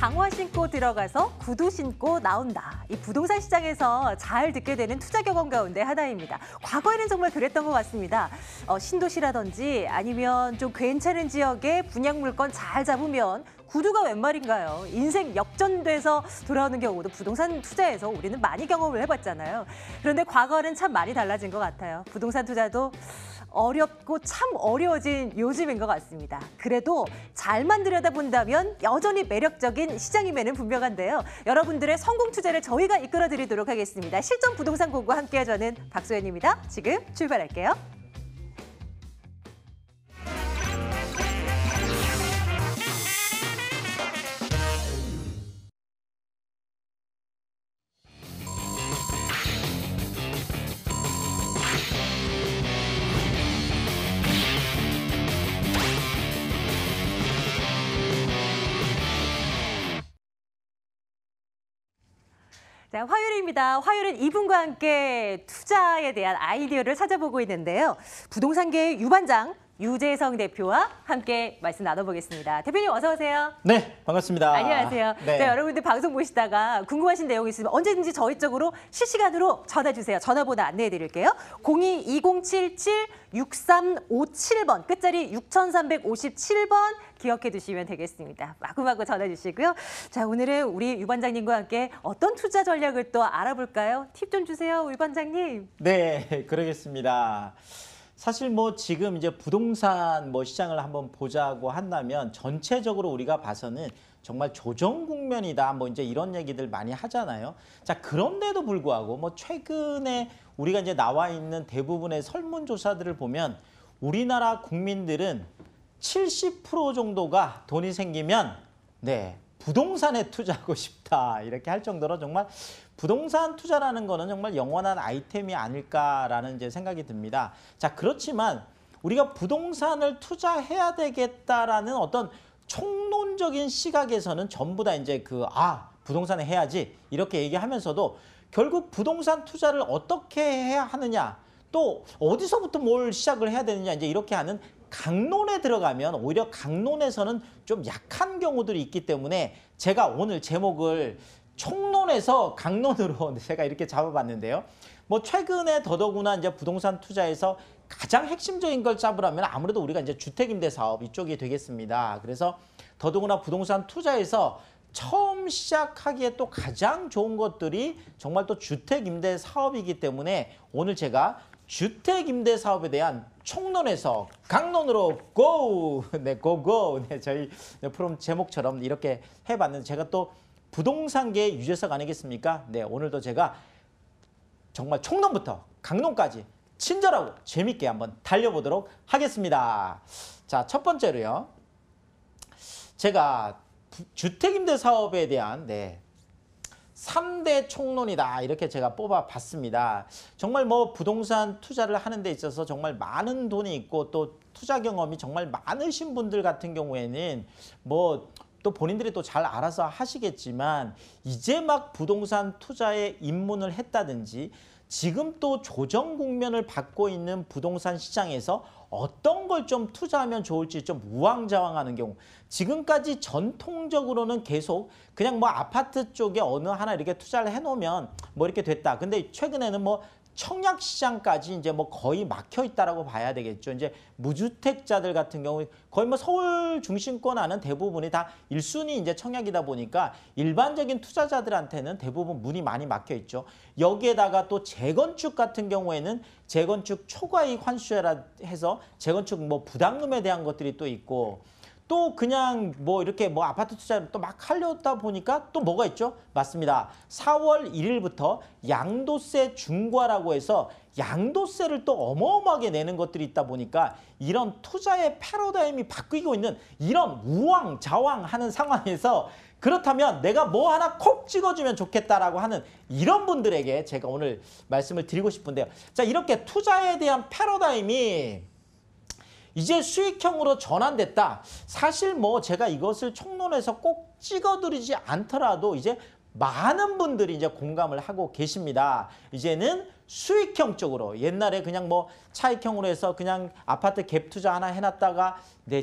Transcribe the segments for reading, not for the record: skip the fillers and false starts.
장화 신고 들어가서 구두 신고 나온다. 이 부동산 시장에서 잘 듣게 되는 투자 경험 가운데 하나입니다. 과거에는 정말 그랬던 것 같습니다. 신도시라든지 아니면 좀 괜찮은 지역에 분양 물건 잘 잡으면 구두가 웬 말인가요? 인생 역전돼서 돌아오는 경우도 부동산 투자에서 우리는 많이 경험을 해봤잖아요. 그런데 과거는 참 많이 달라진 것 같아요. 부동산 투자도 어렵고 참 어려워진 요즘인 것 같습니다. 그래도 잘만 들여다본다면 여전히 매력적인 시장임에는 분명한데요. 여러분들의 성공 투자를 저희가 이끌어드리도록 하겠습니다. 실전 부동산 고고와 함께하 저는 박소연입니다. 지금 출발할게요. 자, 화요일입니다. 화요일은 이분과 함께 투자에 대한 아이디어를 찾아보고 있는데요. 부동산계의 유반장 유재성 대표와 함께 말씀 나눠보겠습니다. 대표님 어서 오세요. 네, 반갑습니다. 안녕하세요. 네. 자, 여러분들 방송 보시다가 궁금하신 내용이 있으면 언제든지 저희 쪽으로 실시간으로 전화 주세요. 전화번호 안내해 드릴게요. 02-2077-6357번, 끝자리 6357번 기억해 두시면 되겠습니다. 마구마구 전화 주시고요. 자, 오늘은 우리 유 반장님과 함께 어떤 투자 전략을 또 알아볼까요? 팁 좀 주세요, 유 반장님. 네, 그러겠습니다. 사실 뭐 지금 이제 부동산 시장을 한번 보자고 한다면 전체적으로 우리가 봐서는 정말 조정 국면이다. 이제 이런 얘기들 많이 하잖아요. 자, 그런데도 불구하고 최근에 우리가 이제 나와 있는 대부분의 설문조사들을 보면 우리나라 국민들은 70% 정도가 돈이 생기면 부동산에 투자하고 싶다. 이렇게 할 정도로 정말 부동산 투자라는 거는 정말 영원한 아이템이 아닐까라는 이제 생각이 듭니다. 자, 그렇지만 우리가 부동산을 투자해야 되겠다라는 어떤 총론적인 시각에서는 전부 다 이제 부동산에 해야지 이렇게 얘기하면서도 결국 부동산 투자를 어떻게 해야 하느냐, 또 어디서부터 뭘 시작을 해야 되느냐, 이제 이렇게 하는 강론에 들어가면 오히려 강론에서는 좀 약한 경우들이 있기 때문에 제가 오늘 제목을 총론에서 강론으로 제가 이렇게 잡아봤는데요. 최근에 더더구나 이제 부동산 투자에서 가장 핵심적인 걸 잡으라면 아무래도 우리가 이제 주택임대사업 이쪽이 되겠습니다. 그래서 더더구나 부동산 투자에서 처음 시작하기에 또 가장 좋은 것들이 정말 또 주택임대사업이기 때문에 오늘 제가 주택임대사업에 대한 총론에서 강론으로 고! 네, 고고! 네, 저희 프로그램 제목처럼 이렇게 해봤는데 제가 또 부동산계의 유재석 아니겠습니까? 네, 오늘도 제가 정말 총론부터 강론까지 친절하고 재밌게 한번 달려보도록 하겠습니다. 자, 첫 번째로요. 제가 주택임대사업에 대한 3대 총론이다 이렇게 제가 뽑아봤습니다. 정말 부동산 투자를 하는 데 있어서 정말 많은 돈이 있고 또 투자 경험이 정말 많으신 분들 같은 경우에는 또 본인들이 또 잘 알아서 하시겠지만 이제 막 부동산 투자에 입문을 했다든지 지금 또 조정 국면을 받고 있는 부동산 시장에서 어떤 걸 좀 투자하면 좋을지 좀 우왕좌왕하는 경우, 지금까지 전통적으로는 계속 그냥 아파트 쪽에 어느 하나 이렇게 투자를 해놓으면 이렇게 됐다. 근데 최근에는 청약 시장까지 이제 거의 막혀 있다라고 봐야 되겠죠. 이제 무주택자들 같은 경우 거의 서울 중심권 안은 대부분이 다 1순위 이제 청약이다 보니까 일반적인 투자자들한테는 대부분 문이 많이 막혀 있죠. 여기에다가 또 재건축 같은 경우에는 재건축 초과이익 환수라 해서 재건축 부담금에 대한 것들이 또 있고, 또 그냥 이렇게 아파트 투자를 또 막 하려다 보니까 또 뭐가 있죠? 맞습니다. 4월 1일부터 양도세 중과라고 해서 양도세를 또 어마어마하게 내는 것들이 있다 보니까 이런 투자의 패러다임이 바뀌고 있는 이런 우왕좌왕하는 상황에서 그렇다면 내가 하나 콕 찍어주면 좋겠다라고 하는 이런 분들에게 제가 오늘 말씀을 드리고 싶은데요. 자, 이렇게 투자에 대한 패러다임이 이제 수익형으로 전환됐다. 사실 제가 이것을 총론에서 꼭 찍어드리지 않더라도 이제 많은 분들이 이제 공감을 하고 계십니다. 이제는 수익형 쪽으로, 옛날에 그냥 차익형으로 해서 그냥 아파트 갭 투자 하나 해놨다가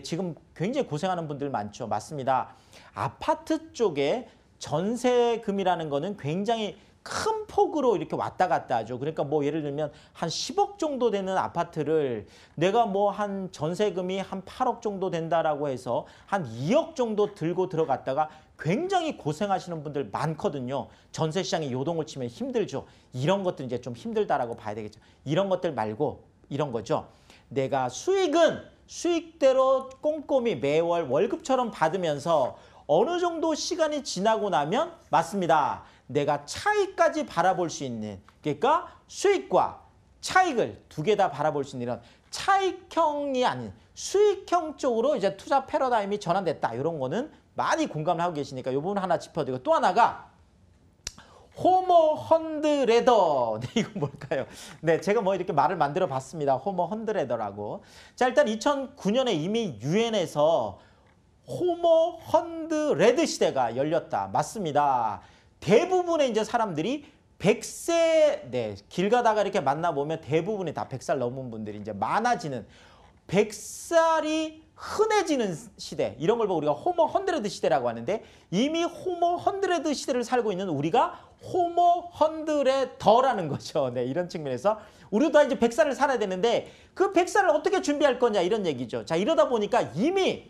지금 굉장히 고생하는 분들 많죠. 맞습니다. 아파트 쪽에 전세금이라는 거는 굉장히 큰 폭으로 이렇게 왔다 갔다 하죠. 그러니까 뭐 예를 들면 한 10억 정도 되는 아파트를 내가 뭐 한 전세금이 한 8억 정도 된다라고 해서 한 2억 정도 들고 들어갔다가 굉장히 고생하시는 분들 많거든요. 전세 시장에 요동을 치면 힘들죠. 이런 것들 이제 좀 힘들다라고 봐야 되겠죠. 이런 것들 말고 이런 거죠. 내가 수익은 수익대로 꼼꼼히 매월 월급처럼 받으면서 어느 정도 시간이 지나고 나면 맞습니다. 내가 차익까지 바라볼 수 있는, 그러니까 수익과 차익을 두 개 다 바라볼 수 있는 이런 차익형이 아닌 수익형 쪽으로 이제 투자 패러다임이 전환됐다. 이런 거는 많이 공감을 하고 계시니까 이 부분 하나 짚어드리고, 또 하나가 호모 헌드레더. 네, 이거 뭘까요? 네, 제가 뭐 이렇게 말을 만들어 봤습니다. 호모 헌드레더라고. 자, 일단 2009년에 이미 유엔에서 호모 헌드레드 시대가 열렸다. 맞습니다. 대부분의 이제 사람들이 100세, 네, 길 가다가 이렇게 만나보면 대부분이 다 100살 넘은 분들이 이제 많아지는 100살이 흔해지는 시대, 이런 걸 보고 우리가 호모 헌드레드 시대라고 하는데, 이미 호모 헌드레드 시대를 살고 있는 우리가 호모 헌드레더라는 거죠. 네, 이런 측면에서 우리도 다 이제 100살을 살아야 되는데 그 100살을 어떻게 준비할 거냐 이런 얘기죠. 자, 이러다 보니까 이미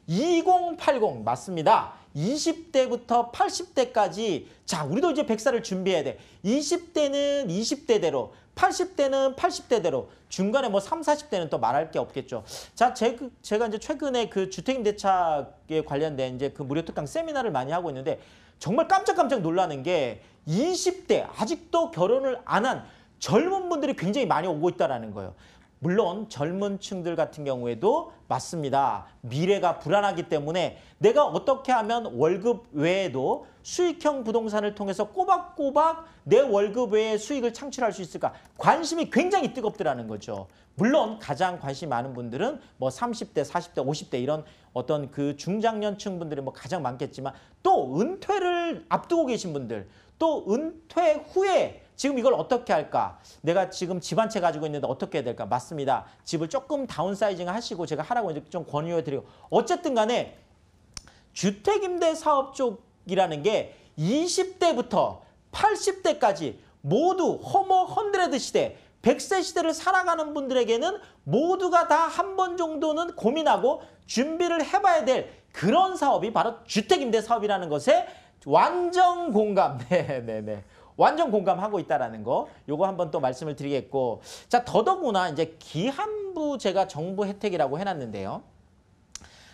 2080 맞습니다. 20대부터 80대까지 자, 우리도 이제 100살을 준비해야 돼. 20대는 20대대로, 80대는 80대대로, 중간에 뭐 3, 40대는 또 말할 게 없겠죠. 자, 제가 이제 최근에 그 주택임대차에 관련된 이제 그 무료 특강 세미나를 많이 하고 있는데 정말 깜짝깜짝 놀라는 게 20대 아직도 결혼을 안 한 젊은 분들이 굉장히 많이 오고 있다라는 거예요. 물론 젊은 층들 같은 경우에도 맞습니다. 미래가 불안하기 때문에 내가 어떻게 하면 월급 외에도 수익형 부동산을 통해서 꼬박꼬박 내 월급 외에 수익을 창출할 수 있을까? 관심이 굉장히 뜨겁더라는 거죠. 물론 가장 관심이 많은 분들은 뭐 30대, 40대, 50대 이런 어떤 그 중장년층 분들이 뭐 가장 많겠지만, 또 은퇴를 앞두고 계신 분들, 또 은퇴 후에 지금 이걸 어떻게 할까? 내가 지금 집 한 채 가지고 있는데 어떻게 해야 될까? 맞습니다. 집을 조금 다운사이징 하시고 제가 하라고 이제 좀 권유해드리고, 어쨌든 간에 주택임대 사업 쪽이라는 게 20대부터 80대까지 모두 호모 헌드레드 시대, 100세 시대를 살아가는 분들에게는 모두가 다 한 번 정도는 고민하고 준비를 해봐야 될 그런 사업이 바로 주택임대 사업이라는 것에 완전 공감. 네네네. 완전 공감하고 있다라는 거, 요거 한번 또 말씀을 드리겠고, 자, 더더구나 이제 기한부 제가 정부 혜택이라고 해놨는데요.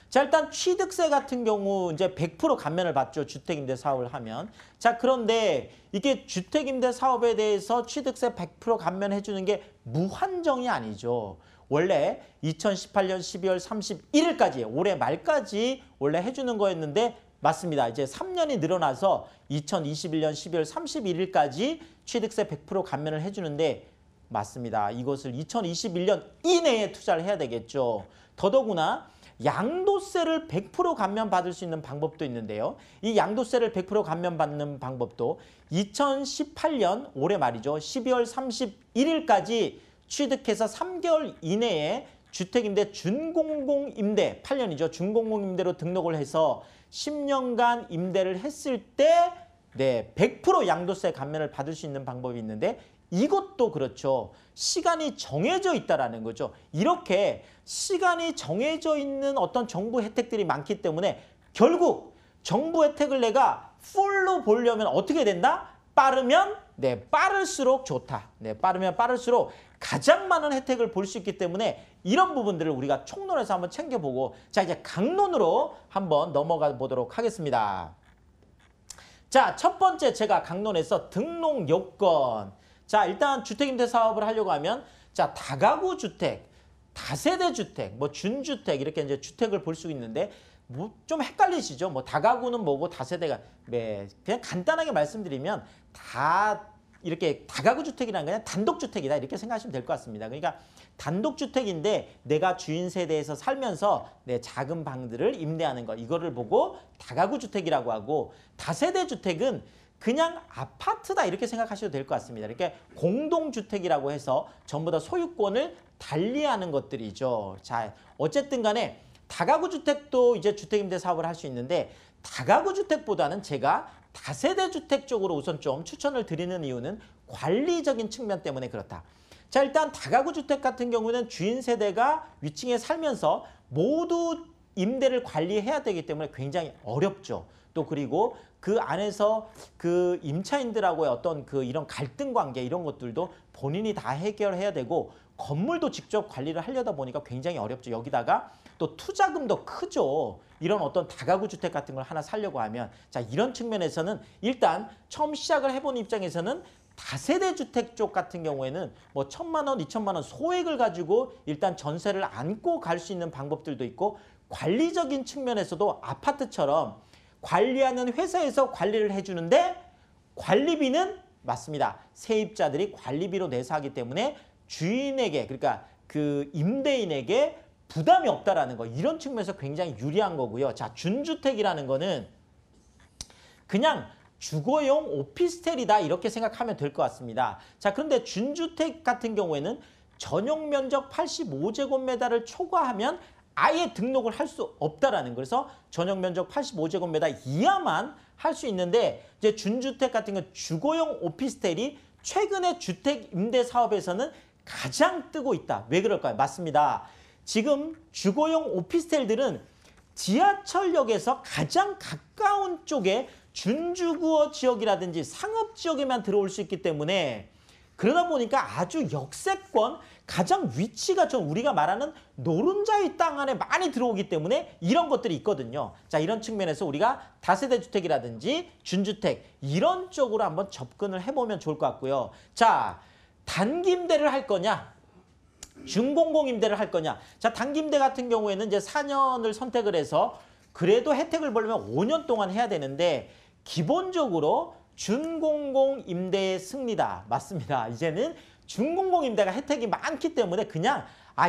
자, 일단 취득세 같은 경우 이제 100% 감면을 받죠. 주택임대 사업을 하면. 자, 그런데 이게 주택임대 사업에 대해서 취득세 100% 감면해 주는 게 무한정이 아니죠. 원래 2018년 12월 31일까지, 올해 말까지 원래 해주는 거였는데, 맞습니다. 이제 3년이 늘어나서 2021년 12월 31일까지 취득세 100% 감면을 해주는데, 맞습니다. 이것을 2021년 이내에 투자를 해야 되겠죠. 더더구나 양도세를 100% 감면받을 수 있는 방법도 있는데요. 이 양도세를 100% 감면받는 방법도 2018년 올해 말이죠. 12월 31일까지 취득해서 3개월 이내에 주택임대 준공공임대 8년이죠. 준공공임대로 등록을 해서 10년간 임대를 했을 때 네, 100% 양도세 감면을 받을 수 있는 방법이 있는데, 이것도 그렇죠. 시간이 정해져 있다라는 거죠. 이렇게 시간이 정해져 있는 어떤 정부 혜택들이 많기 때문에 결국 정부 혜택을 내가 풀로 보려면 어떻게 된다? 빠르면 네, 빠를수록 좋다. 네, 빠르면 빠를수록 가장 많은 혜택을 볼 수 있기 때문에 이런 부분들을 우리가 총론에서 한번 챙겨보고, 자, 이제 강론으로 한번 넘어가 보도록 하겠습니다. 자, 첫 번째 제가 강론에서 등록 요건. 자, 일단 주택임대 사업을 하려고 하면 자, 다가구 주택, 다세대 주택, 뭐 준주택 이렇게 이제 주택을 볼 수 있는데, 뭐 좀 헷갈리시죠? 뭐 다가구는 뭐고 다세대가, 네, 그냥 간단하게 말씀드리면 다 이렇게 다가구 주택이라는 건 그냥 단독주택이다 이렇게 생각하시면 될 것 같습니다. 그러니까 단독주택인데 내가 주인 세대에서 살면서 내 작은 방들을 임대하는 것, 이거를 보고 다가구 주택이라고 하고, 다세대 주택은 그냥 아파트다 이렇게 생각하셔도 될 것 같습니다. 이렇게 공동주택이라고 해서 전부 다 소유권을 달리하는 것들이죠. 자, 어쨌든 간에 다가구 주택도 이제 주택임대 사업을 할 수 있는데, 다가구 주택보다는 제가 다세대 주택 쪽으로 우선 좀 추천을 드리는 이유는 관리적인 측면 때문에 그렇다. 자, 일단 다가구 주택 같은 경우는 주인 세대가 위층에 살면서 모두 임대를 관리해야 되기 때문에 굉장히 어렵죠. 또 그리고 그 안에서 그 임차인들하고의 어떤 그 이런 갈등 관계 이런 것들도 본인이 다 해결해야 되고 건물도 직접 관리를 하려다 보니까 굉장히 어렵죠. 여기다가 또 투자금도 크죠. 이런 어떤 다가구 주택 같은 걸 하나 사려고 하면 자, 이런 측면에서는 일단 처음 시작을 해본 입장에서는 다세대 주택 쪽 같은 경우에는 뭐 1,000만 원, 2,000만 원 소액을 가지고 일단 전세를 안고 갈 수 있는 방법들도 있고 관리적인 측면에서도 아파트처럼 관리하는 회사에서 관리를 해주는데 관리비는 맞습니다. 세입자들이 관리비로 내서 하기 때문에 주인에게 그러니까 그 임대인에게 부담이 없다라는 거 이런 측면에서 굉장히 유리한 거고요. 자, 준주택이라는 거는 그냥 주거용 오피스텔이다 이렇게 생각하면 될 것 같습니다. 자, 그런데 준주택 같은 경우에는 전용 면적 85제곱미터를 초과하면 아예 등록을 할 수 없다라는 거. 그래서 전용 면적 85제곱미터 이하만 할 수 있는데 이제 준주택 같은 경우 주거용 오피스텔이 최근에 주택 임대 사업에서는 가장 뜨고 있다. 왜 그럴까요? 맞습니다. 지금 주거용 오피스텔들은 지하철역에서 가장 가까운 쪽에 준주거 지역이라든지 상업 지역에만 들어올 수 있기 때문에 그러다 보니까 아주 역세권 가장 위치가 좀 우리가 말하는 노른자의 땅 안에 많이 들어오기 때문에 이런 것들이 있거든요. 자, 이런 측면에서 우리가 다세대 주택이라든지 준주택 이런 쪽으로 한번 접근을 해보면 좋을 것 같고요. 자, 단기 임대를 할 거냐? 준공공 임대를 할 거냐? 자, 단기 임대 같은 경우에는 이제 4년을 선택을 해서 그래도 혜택을 보려면 5년 동안 해야 되는데 기본적으로 준공공 임대의 승리다. 맞습니다. 이제는 준공공 임대가 혜택이 많기 때문에 그냥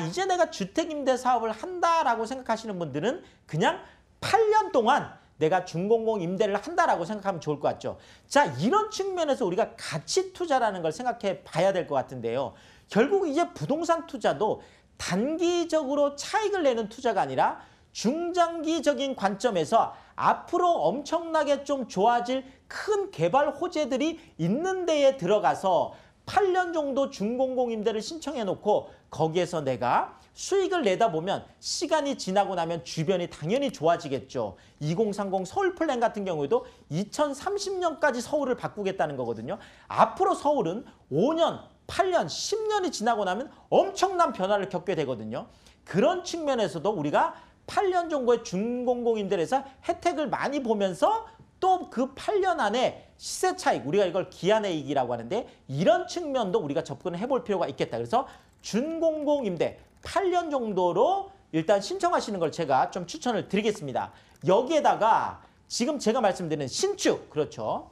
이제 내가 주택 임대 사업을 한다라고 생각하시는 분들은 그냥 8년 동안 내가 준공공 임대를 한다라고 생각하면 좋을 것 같죠. 자, 이런 측면에서 우리가 가치 투자라는 걸 생각해 봐야 될 것 같은데요. 결국 이제 부동산 투자도 단기적으로 차익을 내는 투자가 아니라 중장기적인 관점에서 앞으로 엄청나게 좀 좋아질 큰 개발 호재들이 있는 데에 들어가서 8년 정도 준공공 임대를 신청해 놓고 거기에서 내가 수익을 내다 보면 시간이 지나고 나면 주변이 당연히 좋아지겠죠. 2030 서울 플랜 같은 경우에도 2030년까지 서울을 바꾸겠다는 거거든요. 앞으로 서울은 5년, 8년, 10년이 지나고 나면 엄청난 변화를 겪게 되거든요. 그런 측면에서도 우리가 8년 정도의 준공공 임대를 해서 혜택을 많이 보면서 또 그 8년 안에 시세 차익, 우리가 이걸 기한이익이라고 하는데 이런 측면도 우리가 접근을 해볼 필요가 있겠다. 그래서 준공공 임대 8년 정도로 일단 신청하시는 걸 제가 좀 추천을 드리겠습니다. 여기에다가 지금 제가 말씀드리는 신축, 그렇죠.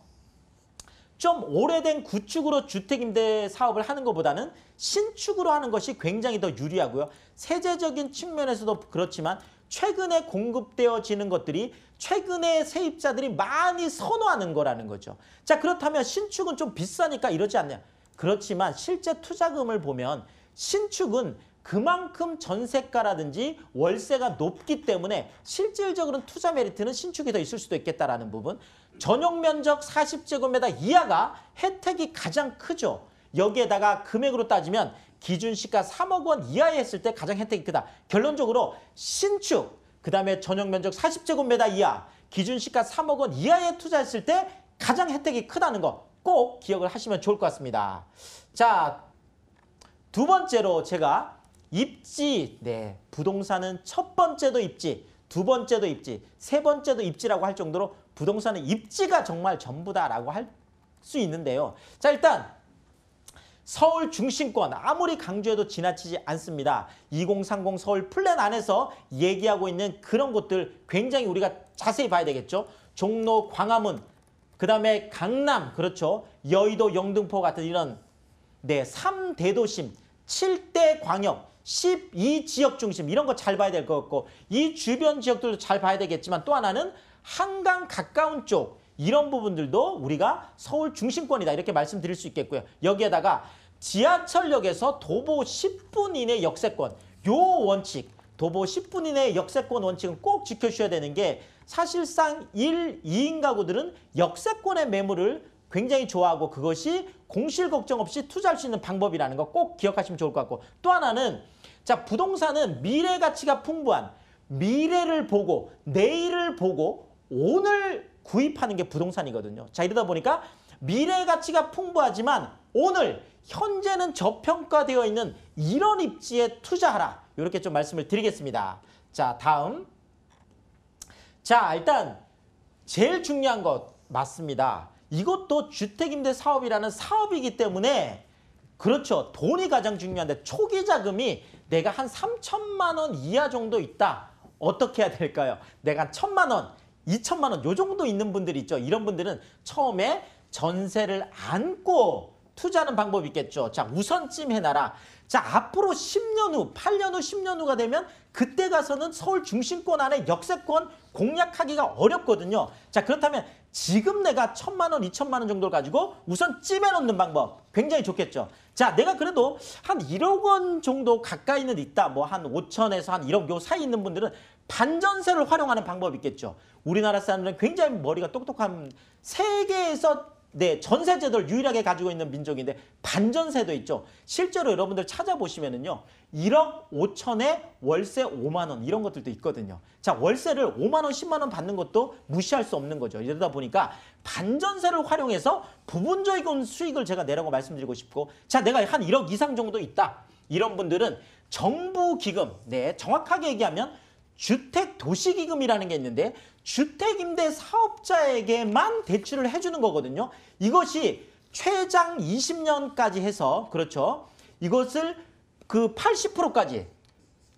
좀 오래된 구축으로 주택 임대 사업을 하는 것보다는 신축으로 하는 것이 굉장히 더 유리하고요. 세제적인 측면에서도 그렇지만 최근에 공급되어지는 것들이 최근에 세입자들이 많이 선호하는 거라는 거죠. 자, 그렇다면 신축은 좀 비싸니까 이러지 않냐? 그렇지만 실제 투자금을 보면 신축은 그만큼 전세가라든지 월세가 높기 때문에 실질적으로는 투자 메리트는 신축이 더 있을 수도 있겠다라는 부분. 전용 면적 40제곱미터 이하가 혜택이 가장 크죠. 여기에다가 금액으로 따지면 기준 시가 3억 원 이하에 했을 때 가장 혜택이 크다. 결론적으로 신축, 그다음에 전용 면적 40제곱미터 이하, 기준 시가 3억 원 이하에 투자했을 때 가장 혜택이 크다는 거 꼭 기억을 하시면 좋을 것 같습니다. 자, 두 번째로 제가 입지, 네, 부동산은 첫 번째도 입지, 두 번째도 입지, 세 번째도 입지라고 할 정도로 부동산은 입지가 정말 전부다라고 할 수 있는데요. 자, 일단 서울 중심권 아무리 강조해도 지나치지 않습니다. 2030 서울 플랜 안에서 얘기하고 있는 그런 곳들 굉장히 우리가 자세히 봐야 되겠죠. 종로, 광화문, 그다음에 강남, 그렇죠. 여의도, 영등포 같은 이런 3대도심, 7대 광역, 12지역 중심 이런 거 잘 봐야 될 것 같고 이 주변 지역들도 잘 봐야 되겠지만 또 하나는 한강 가까운 쪽 이런 부분들도 우리가 서울 중심권이다 이렇게 말씀드릴 수 있겠고요. 여기에다가 지하철역에서 도보 10분 이내 역세권 요 원칙 도보 10분 이내 역세권 원칙은 꼭 지켜주셔야 되는 게 사실상 1, 2인 가구들은 역세권의 매물을 굉장히 좋아하고 그것이 공실 걱정 없이 투자할 수 있는 방법이라는 거 꼭 기억하시면 좋을 것 같고 또 하나는 자 부동산은 미래 가치가 풍부한 미래를 보고 내일을 보고 오늘 구입하는 게 부동산이거든요. 자 이러다 보니까 미래 가치가 풍부하지만 오늘 현재는 저평가되어 있는 이런 입지에 투자하라. 이렇게 좀 말씀을 드리겠습니다. 자 다음 자 일단 제일 중요한 것 맞습니다. 이것도 주택임대사업이라는 사업이기 때문에 그렇죠. 돈이 가장 중요한데 초기 자금이 내가 한 3천만 원 이하 정도 있다. 어떻게 해야 될까요? 내가 한 1,000만 원, 2천만 원 요 정도 있는 분들이 있죠. 이런 분들은 처음에 전세를 안고 투자하는 방법이 있겠죠. 자 우선쯤 해놔라. 자 앞으로 10년 후, 8년 후, 10년 후가 되면 그때 가서는 서울 중심권 안에 역세권 공략하기가 어렵거든요. 자 그렇다면 지금 내가 1,000만 원, 2천만 원 정도를 가지고 우선 찜해 놓는 방법 굉장히 좋겠죠. 자 내가 그래도 한 1억 원 정도 가까이는 있다. 뭐 한 5천에서 한 1억 요 사이 있는 분들은 반전세를 활용하는 방법이 있겠죠. 우리나라 사람들은 굉장히 머리가 똑똑한 세계에서 네, 전세 제도를 유일하게 가지고 있는 민족인데 반전세도 있죠. 실제로 여러분들 찾아보시면은요. 1억 5천에 월세 5만 원 이런 것들도 있거든요. 자, 월세를 5만 원, 10만 원 받는 것도 무시할 수 없는 거죠. 이러다 보니까 반전세를 활용해서 부분적인 수익을 제가 내라고 말씀드리고 싶고 자, 내가 한 1억 이상 정도 있다. 이런 분들은 정부 기금, 네, 정확하게 얘기하면 주택도시기금이라는 게 있는데 주택임대 사업자에게만 대출을 해주는 거거든요. 이것이 최장 20년까지 해서 그렇죠. 이것을 그 80%까지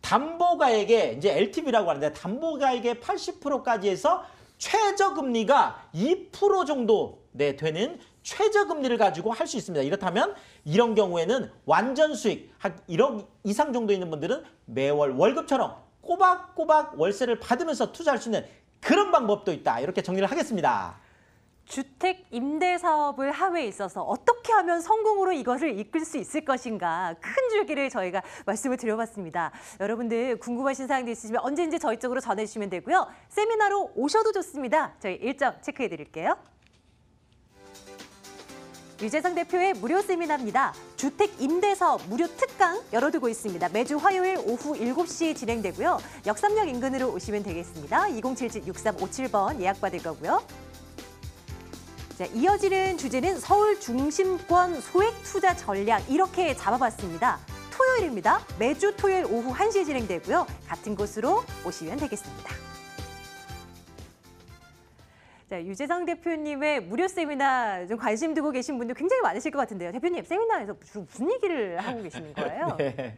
담보가액의 이제 LTV라고 하는데 담보가액의 80%까지 해서 최저금리가 2% 정도 네, 되는 최저금리를 가지고 할 수 있습니다. 이렇다면 이런 경우에는 완전 수익 한 1억 이상 정도 있는 분들은 매월 월급처럼 꼬박꼬박 월세를 받으면서 투자할 수 있는 그런 방법도 있다. 이렇게 정리를 하겠습니다. 주택 임대 사업을 함에 있어서 어떻게 하면 성공으로 이것을 이끌 수 있을 것인가 큰 줄기를 저희가 말씀을 드려봤습니다. 여러분들 궁금하신 사항도 있으시면 언제든지 저희 쪽으로 전해주시면 되고요. 세미나로 오셔도 좋습니다. 저희 일정 체크해드릴게요. 유재상 대표의 무료 세미나입니다. 주택 임대 사업 무료 특강 열어두고 있습니다. 매주 화요일 오후 7시 진행되고요. 역삼역 인근으로 오시면 되겠습니다. 2077-6357번 예약받을 거고요. 자, 이어지는 주제는 서울 중심권 소액 투자 전략 이렇게 잡아봤습니다. 토요일입니다. 매주 토요일 오후 1시에 진행되고요. 같은 곳으로 오시면 되겠습니다. 자, 유재상 대표님의 무료 세미나 좀 관심 두고 계신 분들 굉장히 많으실 것 같은데요. 대표님, 세미나에서 무슨 얘기를 하고 계시는 거예요? 네.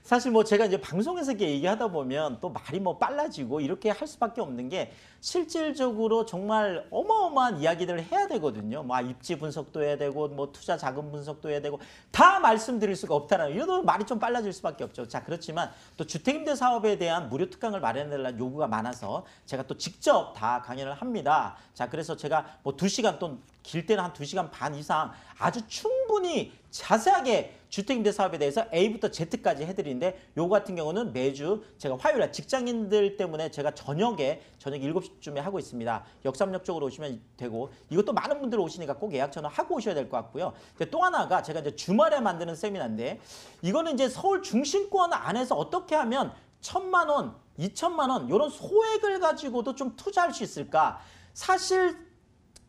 사실 뭐 제가 이제 방송에서 이렇게 얘기하다 보면 또 말이 뭐 빨라지고 이렇게 할 수밖에 없는 게 실질적으로 정말 어마어마한 이야기들을 해야 되거든요. 뭐 입지 분석도 해야 되고 뭐 투자 자금 분석도 해야 되고 다 말씀드릴 수가 없다라는 이런 말이 좀 빨라질 수밖에 없죠. 자, 그렇지만 또 주택임대 사업에 대한 무료 특강을 마련해달라는 요구가 많아서 제가 또 직접 다 강연을 합니다. 자, 그래서 제가 뭐 2시간 또 길 때는 한 2시간 반 이상 아주 충분히 자세하게 주택임대 사업에 대해서 A부터 Z까지 해드리는데 요거 같은 경우는 매주 제가 화요일에 직장인들 때문에 제가 저녁 7시쯤에 하고 있습니다. 역삼역 쪽으로 오시면 되고 이것도 많은 분들 오시니까 꼭 예약 전화하고 오셔야 될 것 같고요. 또 하나가 제가 이제 주말에 만드는 세미나인데 이거는 이제 서울 중심권 안에서 어떻게 하면 1,000만 원, 2천만 원 이런 소액을 가지고도 좀 투자할 수 있을까? 사실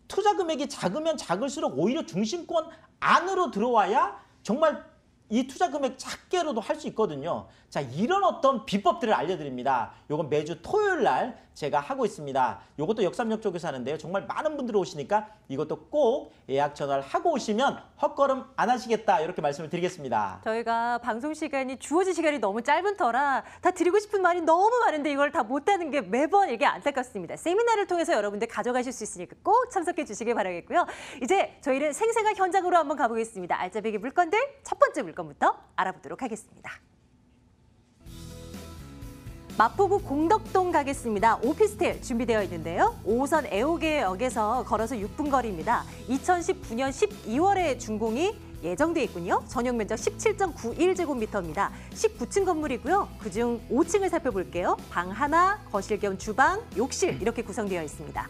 투자 금액이 작으면 작을수록 오히려 중심권 안으로 들어와야 정말 이 투자 금액 작게로도 할 수 있거든요. 자, 이런 어떤 비법들을 알려드립니다. 요건 매주 토요일 날 제가 하고 있습니다. 요것도 역삼역 쪽에서 하는데요. 정말 많은 분들이 오시니까 이것도 꼭 예약 전화를 하고 오시면 헛걸음 안 하시겠다 이렇게 말씀을 드리겠습니다. 저희가 방송 시간이 주어진 시간이 너무 짧은 터라 다 드리고 싶은 말이 너무 많은데 이걸 다 못하는 게 매번 이게 안타깝습니다. 세미나를 통해서 여러분들 가져가실 수 있으니까 꼭 참석해 주시길 바라겠고요. 이제 저희는 생생한 현장으로 한번 가보겠습니다. 알짜배기 물건들 첫 번째 물건부터 알아보도록 하겠습니다. 마포구 공덕동 가겠습니다. 오피스텔 준비되어 있는데요. 5호선 애호개역에서 걸어서 6분 거리입니다. 2019년 12월에 준공이 예정돼 있군요. 전용 면적 17.91제곱미터입니다. 19층 건물이고요. 그중 5층을 살펴볼게요. 방 하나, 거실 겸 주방, 욕실 이렇게 구성되어 있습니다.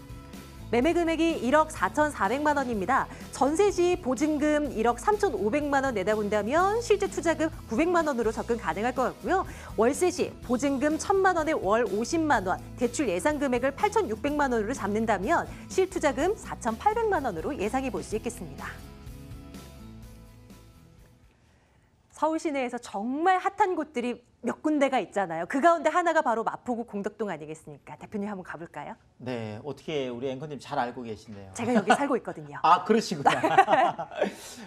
매매 금액이 1억 4,400만 원입니다. 전세 시 보증금 1억 3,500만 원 내다 본다면 실제 투자금 900만 원으로 접근 가능할 것 같고요. 월세 시 보증금 1,000만 원에 월 50만 원, 대출 예상 금액을 8,600만 원으로 잡는다면 실투자금 4,800만 원으로 예상해 볼 수 있겠습니다. 서울 시내에서 정말 핫한 곳들이 몇 군데가 있잖아요. 그 가운데 하나가 바로 마포구 공덕동 아니겠습니까? 대표님 한번 가볼까요? 네, 어떻게 우리 앵커님 잘 알고 계시네요. 제가 여기 살고 있거든요. 아, 그러시구나.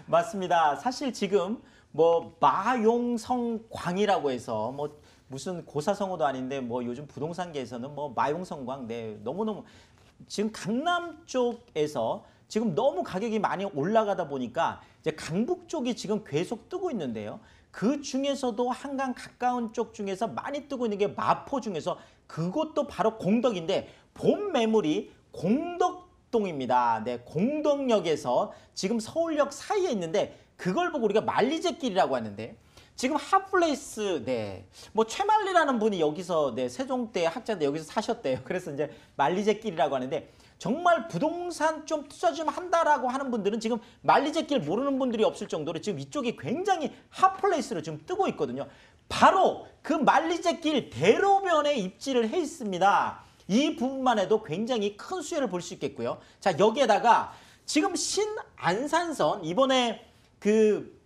맞습니다. 사실 지금 뭐 마용성광이라고 해서 뭐 무슨 고사성어도 아닌데 뭐 요즘 부동산계에서는 뭐 마용성광, 네, 너무너무 지금 강남 쪽에서 지금 너무 가격이 많이 올라가다 보니까 이제 강북 쪽이 지금 계속 뜨고 있는데요. 그 중에서도 한강 가까운 쪽 중에서 많이 뜨고 있는 게 마포 중에서 그것도 바로 공덕인데 본 매물이 공덕동입니다. 네, 공덕역에서 지금 서울역 사이에 있는데 그걸 보고 우리가 만리제길이라고 하는데 지금 핫플레이스, 네, 뭐 최만리라는 분이 여기서 네, 세종대 학자인데 여기서 사셨대요. 그래서 이제 만리제길이라고 하는데 정말 부동산 좀 투자 좀 한다라고 하는 분들은 지금 만리제길 모르는 분들이 없을 정도로 지금 이쪽이 굉장히 핫플레이스로 지금 뜨고 있거든요. 바로 그 만리제길 대로변에 입지를 해 있습니다. 이 부분만 해도 굉장히 큰 수혜를 볼 수 있겠고요. 자, 여기에다가 지금 신안산선 이번에 그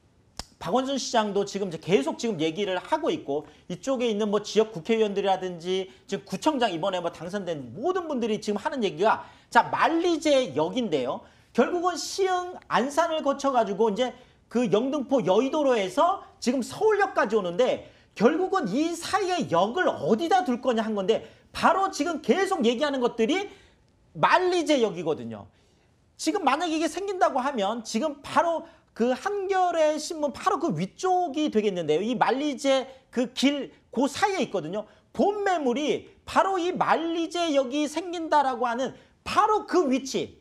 박원순 시장도 지금 이제 계속 지금 얘기를 하고 있고 이쪽에 있는 뭐 지역 국회의원들이라든지 지금 구청장 이번에 뭐 당선된 모든 분들이 지금 하는 얘기가 자, 만리제역인데요. 결국은 시흥 안산을 거쳐가지고 이제 그 영등포 여의도로에서 지금 서울역까지 오는데 결국은 이 사이에 역을 어디다 둘 거냐 한 건데 바로 지금 계속 얘기하는 것들이 만리제역이거든요. 지금 만약에 이게 생긴다고 하면 지금 바로 그 한겨레 신문 바로 그 위쪽이 되겠는데요. 이 만리제 그 길 그 사이에 있거든요. 본 매물이 바로 이 만리제역이 생긴다라고 하는 바로 그 위치.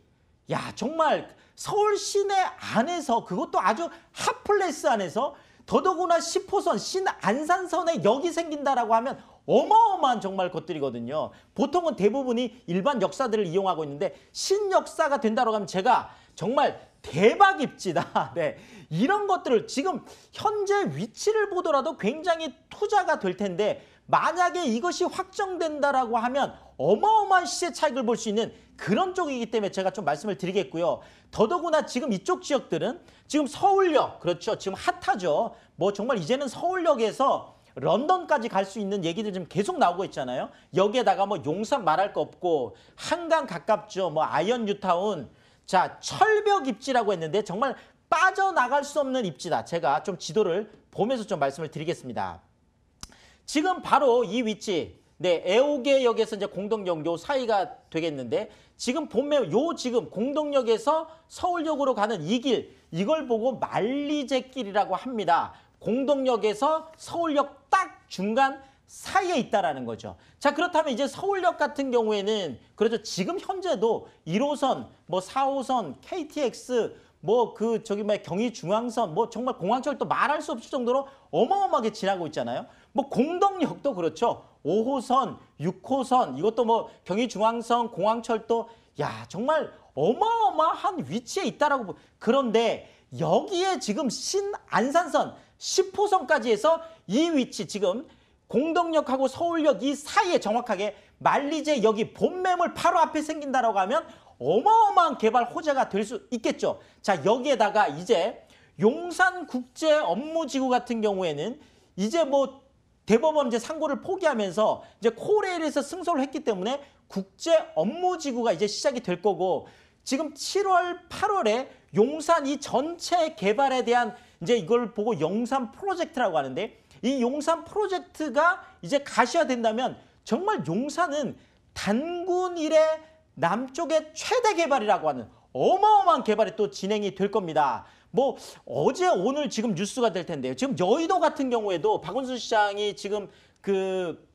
야, 정말 서울 시내 안에서 그것도 아주 핫플레스 안에서 더더구나 10호선 신안산선에 역이 생긴다라고 하면 어마어마한 정말 것들이거든요. 보통은 대부분이 일반 역사들을 이용하고 있는데 신역사가 된다고 하면 제가 정말 대박 입지다. 네, 이런 것들을 지금 현재 위치를 보더라도 굉장히 투자가 될 텐데 만약에 이것이 확정된다라고 하면 어마어마한 시세 차익을 볼 수 있는 그런 쪽이기 때문에 제가 좀 말씀을 드리겠고요. 더더구나 지금 이쪽 지역들은 지금 서울역, 그렇죠. 지금 핫하죠. 뭐 정말 이제는 서울역에서 런던까지 갈 수 있는 얘기들 지금 계속 나오고 있잖아요. 여기에다가 뭐 용산 말할 거 없고 한강 가깝죠. 뭐 아이언 뉴타운. 자, 철벽 입지라고 했는데 정말 빠져나갈 수 없는 입지다. 제가 좀 지도를 보면서 좀 말씀을 드리겠습니다. 지금 바로 이 위치, 네, 애호개역에서 이제 공덕역 요 사이가 되겠는데 지금 보면 요 지금 공덕역에서 서울역으로 가는 이 길, 이걸 보고 만리제길이라고 합니다. 공덕역에서 서울역 딱 중간 사이에 있다라는 거죠. 자, 그렇다면 이제 서울역 같은 경우에는 그렇죠. 지금 현재도 1호선, 뭐 4호선, KTX, 뭐 그 저기 뭐 경의중앙선, 뭐 정말 공항철도 말할 수 없을 정도로 어마어마하게 지나고 있잖아요. 뭐 공덕역도 그렇죠. 5호선, 6호선, 이것도 뭐 경의중앙선, 공항철도, 야, 정말 어마어마한 위치에 있다라고. 그런데 여기에 지금 신안산선 10호선까지 해서 이 위치 지금 공덕역하고 서울역 이 사이에 정확하게 만리제역이 본매물 바로 앞에 생긴다라고 하면 어마어마한 개발 호재가 될 수 있겠죠. 자, 여기에다가 이제 용산국제업무지구 같은 경우에는 이제 뭐 대법원 이제 상고를 포기하면서 이제 코레일에서 승소를 했기 때문에 국제업무지구가 이제 시작이 될 거고 지금 7월, 8월에 용산 이 전체 개발에 대한 이제 이걸 보고 용산 프로젝트라고 하는데 이 용산 프로젝트가 이제 가시화된다면 정말 용산은 단군 이래 남쪽의 최대 개발이라고 하는 어마어마한 개발이 또 진행이 될 겁니다. 뭐 어제 오늘 지금 뉴스가 될 텐데요. 지금 여의도 같은 경우에도 박원순 시장이 지금 그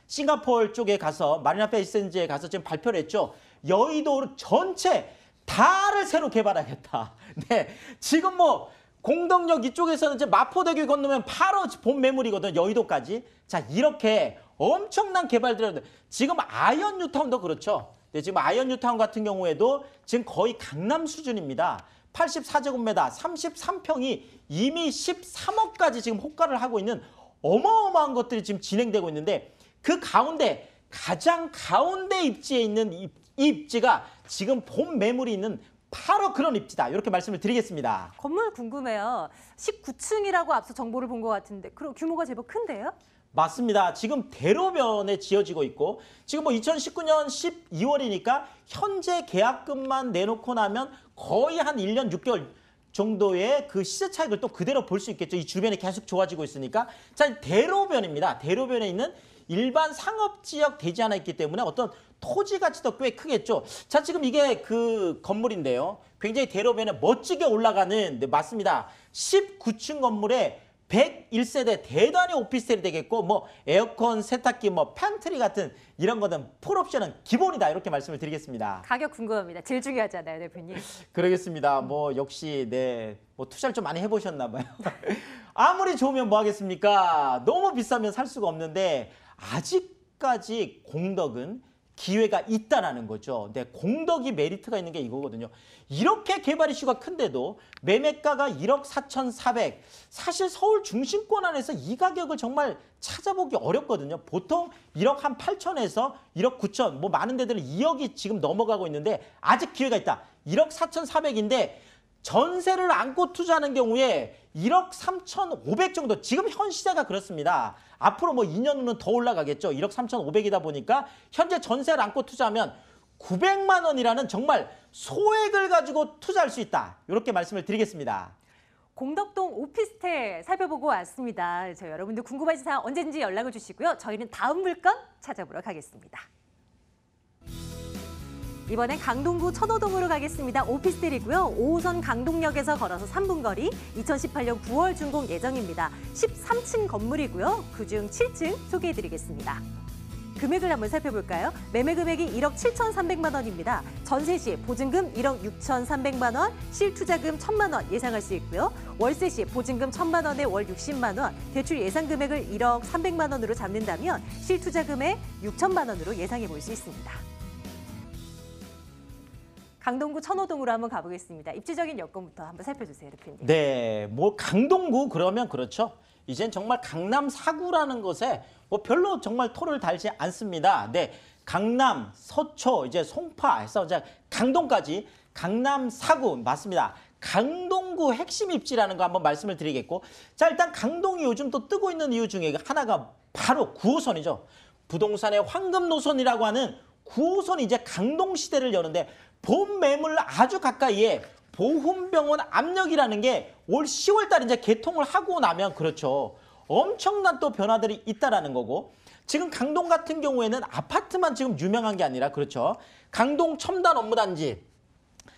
싱가포르 쪽에 가서 마리나 베이 샌즈에 가서 지금 발표를 했죠. 여의도 전체 다를 새로 개발하겠다. 네, 지금 뭐 공덕역 이쪽에서는 이제 마포대교 건너면 바로 본 매물이거든, 여의도까지. 자, 이렇게 엄청난 개발들을 지금 아이언 뉴타운도 그렇죠. 네, 지금 아이언 뉴타운 같은 경우에도 지금 거의 강남 수준입니다. 84제곱미터 33평이 이미 13억까지 지금 호가를 하고 있는 어마어마한 것들이 지금 진행되고 있는데 그 가운데 가장 가운데 입지에 있는 이 입지가 지금 본 매물이 있는 바로 그런 입지다. 이렇게 말씀을 드리겠습니다. 건물 궁금해요. 19층이라고 앞서 정보를 본 것 같은데 그럼 규모가 제법 큰데요? 맞습니다. 지금 대로변에 지어지고 있고 지금 뭐 2019년 12월이니까 현재 계약금만 내놓고 나면 거의 한 1년 6개월 정도의 그 시세 차익을 또 그대로 볼 수 있겠죠. 이 주변이 계속 좋아지고 있으니까. 자, 대로변입니다. 대로변에 있는 일반 상업지역 대지하나 있기 때문에 어떤 토지 가치도 꽤 크겠죠. 자, 지금 이게 그 건물인데요. 굉장히 대로변에 멋지게 올라가는, 네, 맞습니다. 19층 건물에 101세대 대단히 오피스텔이 되겠고 뭐 에어컨, 세탁기, 뭐 팬트리 같은 이런 거는 풀옵션은 기본이다. 이렇게 말씀을 드리겠습니다. 가격 궁금합니다. 제일 중요하잖아요, 대표님. 그러겠습니다. 뭐 역시 네, 뭐 투자를 좀 많이 해보셨나 봐요. 아무리 좋으면 뭐 하겠습니까? 너무 비싸면 살 수가 없는데 아직까지 공덕은 기회가 있다라는 거죠. 네, 공덕이 메리트가 있는 게 이거거든요. 이렇게 개발 이슈가 큰데도 매매가가 1억 4,400. 사실 서울 중심권 안에서 이 가격을 정말 찾아보기 어렵거든요. 보통 1억 한 8천에서 1억 9천, 뭐 많은 데들은 2억이 지금 넘어가고 있는데 아직 기회가 있다. 1억 4,400인데 전세를 안고 투자하는 경우에 1억 3,500 정도, 지금 현 시세가 그렇습니다. 앞으로 뭐 2년 후는 더 올라가겠죠. 1억 3,500이다 보니까 현재 전세를 안고 투자하면 900만 원이라는 정말 소액을 가지고 투자할 수 있다. 이렇게 말씀을 드리겠습니다. 공덕동 오피스텔 살펴보고 왔습니다. 저 여러분들 궁금하신 사항 언제든지 연락을 주시고요. 저희는 다음 물건 찾아보러 가겠습니다. 이번엔 강동구 천호동으로 가겠습니다. 오피스텔이고요. 5호선 강동역에서 걸어서 3분 거리, 2018년 9월 준공 예정입니다. 13층 건물이고요. 그중 7층 소개해드리겠습니다. 금액을 한번 살펴볼까요? 매매 금액이 1억 7,300만 원입니다. 전세 시 보증금 1억 6,300만 원, 실투자금 1,000만 원 예상할 수 있고요. 월세 시 보증금 1,000만 원에 월 60만 원, 대출 예상 금액을 1억 300만 원으로 잡는다면 실투자금에 6천만 원으로 예상해 볼 수 있습니다. 강동구 천호동으로 한번 가보겠습니다. 입지적인 여건부터 한번 살펴주세요, 대표님. 네, 뭐 강동구 그러면 그렇죠. 이젠 정말 강남 4구라는 것에 뭐 별로 정말 토를 달지 않습니다. 네, 강남, 서초, 이제 송파에서 이제 강동까지 강남 4구 맞습니다. 강동구 핵심 입지라는 거 한번 말씀을 드리겠고, 자, 일단 강동이 요즘 또 뜨고 있는 이유 중에 하나가 바로 9호선이죠. 부동산의 황금 노선이라고 하는 9호선이 이제 강동 시대를 여는데 본 매물 아주 가까이에 보훈병원 압력이라는 게 올 10월 달에 이제 개통을 하고 나면 그렇죠. 엄청난 또 변화들이 있다라는 거고, 지금 강동 같은 경우에는 아파트만 지금 유명한 게 아니라 그렇죠. 강동 첨단 업무단지,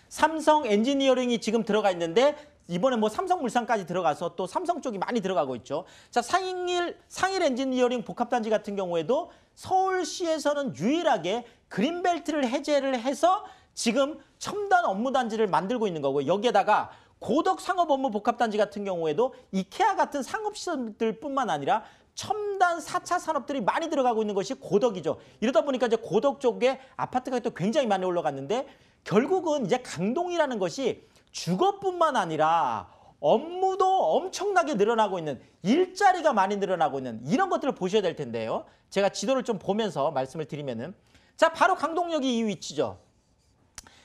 삼성 엔지니어링이 지금 들어가 있는데 이번에 뭐 삼성물산까지 들어가서 또 삼성 쪽이 많이 들어가고 있죠. 자, 상일 엔지니어링 복합단지 같은 경우에도 서울시에서는 유일하게 그린벨트를 해제를 해서 지금 첨단 업무단지를 만들고 있는 거고요. 여기에다가 고덕 상업업무복합단지 같은 경우에도 이케아 같은 상업시설들뿐만 아니라 첨단 4차 산업들이 많이 들어가고 있는 것이 고덕이죠. 이러다 보니까 이제 고덕 쪽에 아파트가 또 굉장히 많이 올라갔는데 결국은 이제 강동이라는 것이 주거뿐만 아니라 업무도 엄청나게 늘어나고 있는, 일자리가 많이 늘어나고 있는 이런 것들을 보셔야 될 텐데요. 제가 지도를 좀 보면서 말씀을 드리면은, 자, 바로 강동역이 이 위치죠.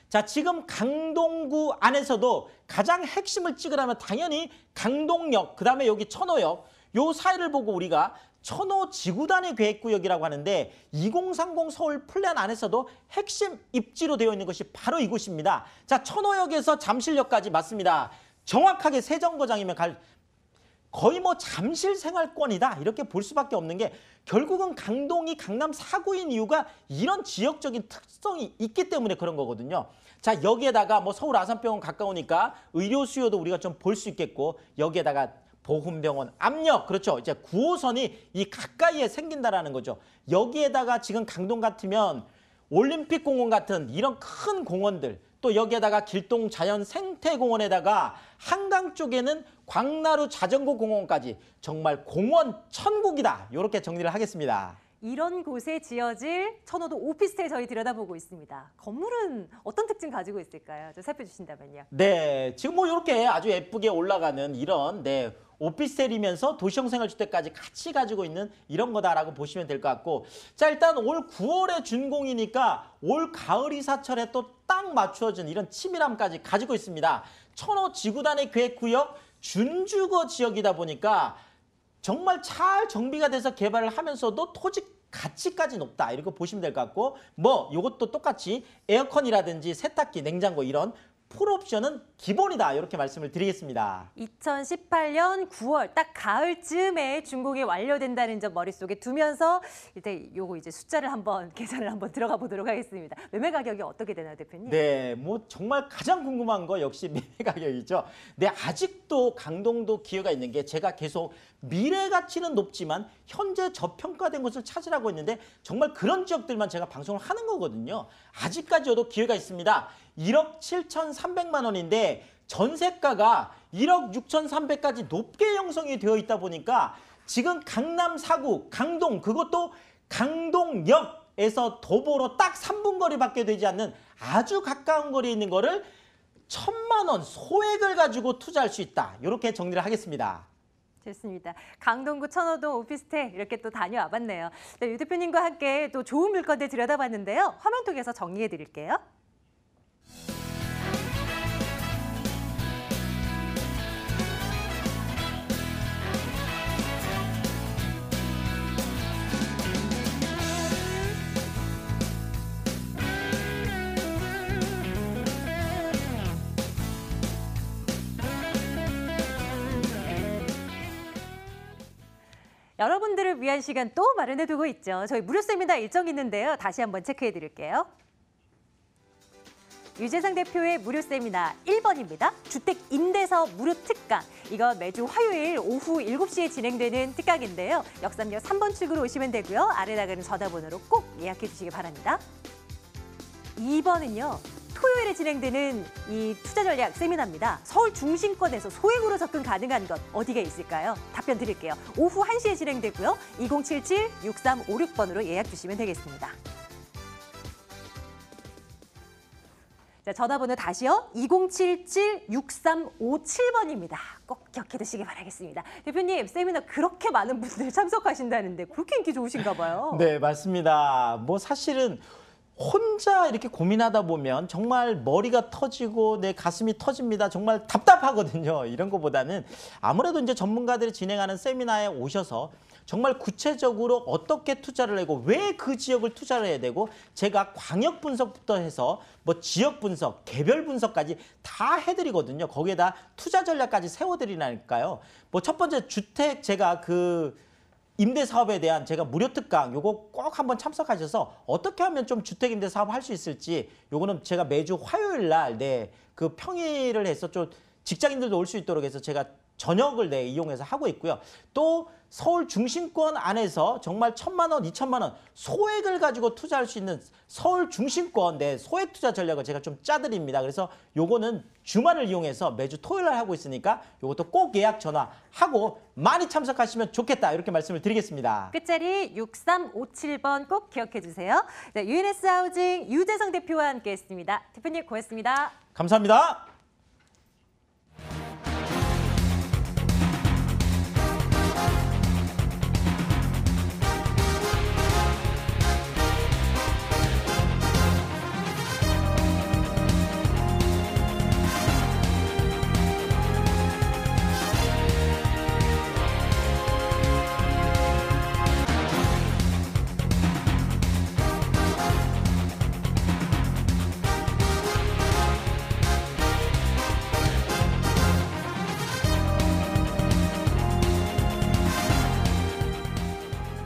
자, 지금 강동구 안에서도 가장 핵심을 찍으라면 당연히 강동역, 그다음에 여기 천호역, 요 사이를 보고 우리가 천호 지구단위 계획구역이라고 하는데 2030 서울 플랜 안에서도 핵심 입지로 되어 있는 것이 바로 이곳입니다. 자, 천호역에서 잠실역까지 맞습니다. 정확하게 세정거장이면 거의 뭐 잠실 생활권이다 이렇게 볼 수밖에 없는 게, 결국은 강동이 강남 4구인 이유가 이런 지역적인 특성이 있기 때문에 그런 거거든요. 자, 여기에다가 뭐 서울 아산병원 가까우니까 의료 수요도 우리가 좀 볼 수 있겠고, 여기에다가 보훈병원 압력, 그렇죠. 이제 9호선이 이 가까이에 생긴다라는 거죠. 여기에다가 지금 강동 같으면 올림픽 공원 같은 이런 큰 공원들, 또 여기에다가 길동 자연 생태공원에다가 한강 쪽에는 광나루 자전거 공원까지 정말 공원 천국이다. 이렇게 정리를 하겠습니다. 이런 곳에 지어질 천호도 오피스텔 저희 들여다보고 있습니다. 건물은 어떤 특징 가지고 있을까요? 좀 살펴주신다면요. 네, 지금 뭐 이렇게 아주 예쁘게 올라가는 이런 오피스텔이면서 도시형 생활주택까지 같이 가지고 있는 이런 거다라고 보시면 될 것 같고, 자, 일단 올 9월에 준공이니까 올 가을 이사철에 또 딱 맞추어진 이런 치밀함까지 가지고 있습니다. 천호 지구단위 계획구역 준주거 지역이다 보니까 정말 잘 정비가 돼서 개발을 하면서도 토지 가치까지 높다. 이렇게 보시면 될 것 같고, 뭐 이것도 똑같이 에어컨이라든지 세탁기, 냉장고 이런 풀옵션은 기본이다. 이렇게 말씀을 드리겠습니다. 2018년 9월 딱 가을쯤에 준공이 완료된다는 점 머릿속에 두면서 일단 요거 이제 숫자를 한번 계산을 한번 들어가 보도록 하겠습니다. 매매 가격이 어떻게 되나요, 대표님? 네, 뭐 정말 가장 궁금한 거 역시 매매 가격이죠. 네, 아직도 강동도 기회가 있는 게 제가 계속 미래 가치는 높지만 현재 저평가된 곳을 찾으라고 했는데 정말 그런 지역들만 제가 방송을 하는 거거든요. 아직까지도 기회가 있습니다. 1억 7,300만 원인데 전세가가 1억 6,300까지 높게 형성이 되어 있다 보니까 지금 강남 4구, 강동, 그것도 강동역에서 도보로 딱 3분 거리밖에 되지 않는 아주 가까운 거리에 있는 거를 1,000만 원 소액을 가지고 투자할 수 있다. 이렇게 정리를 하겠습니다. 좋습니다. 강동구 천호동 오피스텔 이렇게 또 다녀와 봤네요. 유 대표님과 함께 또 좋은 물건들 들여다봤는데요. 화면 통해서 정리해 드릴게요. 여러분들을 위한 시간 또 마련해 두고 있죠. 저희 무료 세미나 일정 있는데요. 다시 한번 체크해 드릴게요. 유재상 대표의 무료 세미나 1번입니다. 주택 임대사업 무료 특강. 이거 매주 화요일 오후 7시에 진행되는 특강인데요. 역삼역 3번 출구로 오시면 되고요. 아래 나가는 전화번호로 꼭 예약해 주시기 바랍니다. 2번은요. 토요일에 진행되는 이 투자 전략 세미나입니다. 서울 중심권에서 소액으로 접근 가능한 것 어디가 있을까요? 답변 드릴게요. 오후 1시에 진행되고요. 2077-6356번으로 예약 주시면 되겠습니다. 자, 전화번호 다시요. 2077-6357번입니다. 꼭 기억해 두시기 바라겠습니다. 대표님, 세미나 그렇게 많은 분들이 참석하신다는데 그렇게 인기 좋으신가 봐요. 네, 맞습니다. 뭐 사실은 혼자 이렇게 고민하다 보면 정말 머리가 터지고 내 가슴이 터집니다. 정말 답답하거든요. 이런 것보다는 아무래도 이제 전문가들이 진행하는 세미나에 오셔서 정말 구체적으로 어떻게 투자를 하고 왜 그 지역을 투자를 해야 되고 제가 광역 분석부터 해서 뭐 지역 분석, 개별 분석까지 다 해드리거든요. 거기에다 투자 전략까지 세워드리니까요. 뭐 첫 번째 주택 제가 임대 사업에 대한 제가 무료 특강 요거 꼭 한번 참석하셔서 어떻게 하면 좀 주택 임대 사업 할 수 있을지 요거는 제가 매주 화요일 날 그 평일을 해서 좀 직장인들도 올 수 있도록 해서 제가 저녁을 이용해서 하고 있고요. 또 서울 중심권 안에서 정말 1,000만 원, 2,000만 원 소액을 가지고 투자할 수 있는 서울 중심권 소액 투자 전략을 제가 좀 짜드립니다. 그래서 요거는 주말을 이용해서 매주 토요일 날 하고 있으니까 요것도 꼭 예약 전화하고 많이 참석하시면 좋겠다. 이렇게 말씀을 드리겠습니다. 끝자리 6357번 꼭 기억해 주세요. 네, UNS 하우징 유재상 대표와 함께했습니다. 대표님 고맙습니다. 감사합니다.